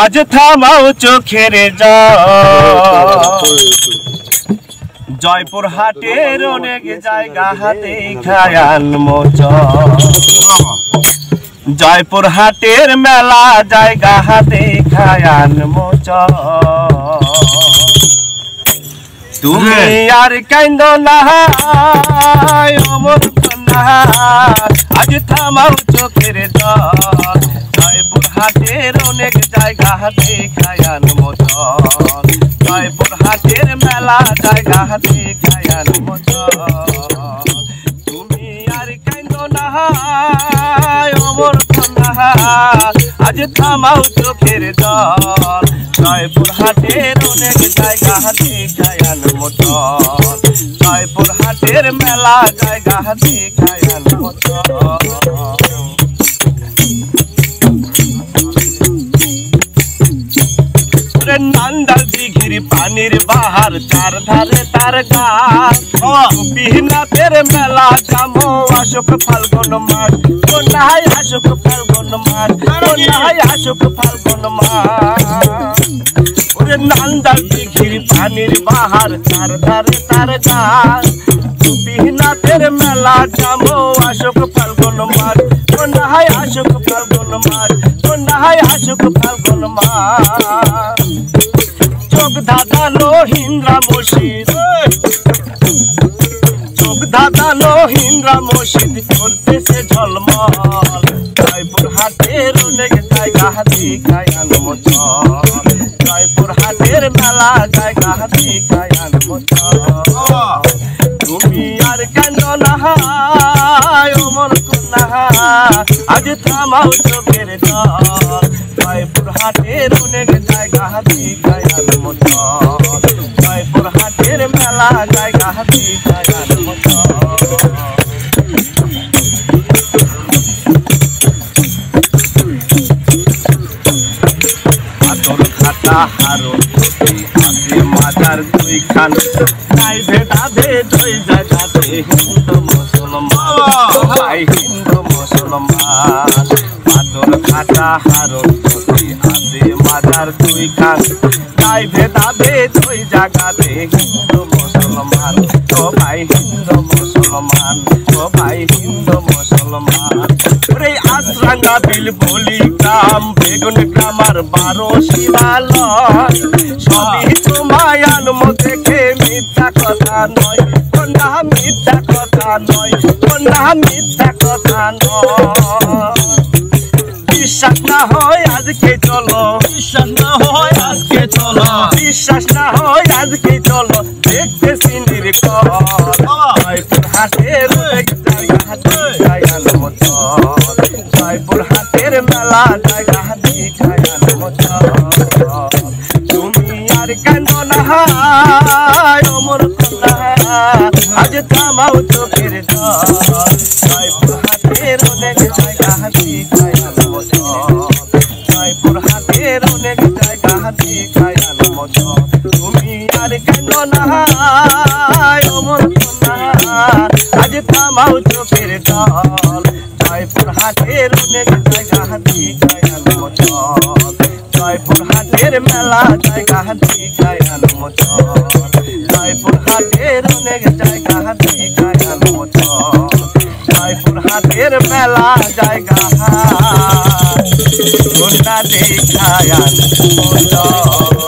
আজ থামাও চোখের জল জয়পুর হাটের অনেক জায়গা হাতে খায়ান মোচন জয়পুর হাটের মেলা জায়গা হাতে খায়ান মোচন তুমি আর কাইন্দ না অমর কন্যা আজ থামাও চোখের জল জয়পুর হাটের অনেক জায়গা হাতে খায়ান মোচন জয়পুর হাটের মেলা জায়গা হাতে খায়ান মোচন তুমি আর কাইন্দ না অমর কন্যা আজ থামাও চোখের জল জয়পুর হাটের অনেক জায়গা হাতে খায়ান মোচন জয়পুর হাটের মেলা জায়গা হাতে খায়ান মোচন নান্দার দিঘির পানির বাহার চার ধারে তার গাছের মেলা জামো আশোক ফাল্গুন মাস কন্যায় আশোক ফাল্গুন মাস কন্যায় আশোক ফাল্গুন মাস ওরে নান্দার দিঘির পানির বাহার চার ধারে তার গাছের মেলা জামো আশোক ফাল্গুন মাস কন্যায় আশোক ফাল্গুন মাস কন্যায় আশোক ফাল্গুন মাস চোখ ধাঁধানো হিন্দ্রা মসজিদ চোখ ধাঁধানো হিন্দ্রা মসজিদ করতেছে ঝলমল জয়পুর হাটের অনেক জায়গা হাতে খায়ান মোচন জয়পুর হাটের মেলা জায়গা হাতে খায়ান মোচন তুমি আর কান্দ না অমর কন্যা আজ থামাও চোখের জল জয়পুর হাটের অনেক জায়গা হাতে খায়ান মোচন জয়পুর হাটের মেলা জায়গা হাতে খায়ান মোচন আতর খাতা হারুন হাতে মাজার দুই খান নাই ভেদা ভেদ হয়ে জায়গাতে হিন্দু মুসলমান ভাই হিন্দু মুসলমান আতর খাতা হারুন হাতে মাজার দুই খান নাই ভেদা ভেদ হয়ে জায়গাতে হিন্দু মুসলমান ও ভাই হিন্দু মুসলমান ও ভাই হিন্দু মুসলমান রে আশ্রাঙ্গা বিল বলি গ্রাম বেগুন গ্রামার 12 শিবালয় সবই তোমায়ান দেখে মিথ্যা কথা নয় কন্যা মিথ্যা কথা নয় কন্যা মিথ্যা কথা নয় বিশ্বাস না হয় আজকে চলো বিশ্বাস না হয় আজকে চলো বিশ্বাস না হয় আজকে চলো দেখতে সিন্দির কল জয়পুর হাটের জায়গা হাতে খায়ান মোচন জয়পুর হাটের মেলা জায়গা হাতে খায়ান মোচন তুমি আর কান্দ না অমর কন্যা আজ থামাও চোখের জল জয়পুর হাটের অনেক জায়গা হাতে খায়ান মোচন জয়পুর হাটের অনেক জায়গা হাতে খায়ান মোচন তুমি আর কান্দ না অমর কন্যা আজ থামাও চোখের জল জয়পুর হাটের অনেক জায়গা হাতে খায়ান মোচন জয়পুর হাটের মেলা জায়গা হাতে খায়ান মোচন জয়পুর হাটের অনেক জায়গা হাতে খায়ান মোচন জয়পুর হাটের মেলা জায়গা হাতে খায়ান মোচন।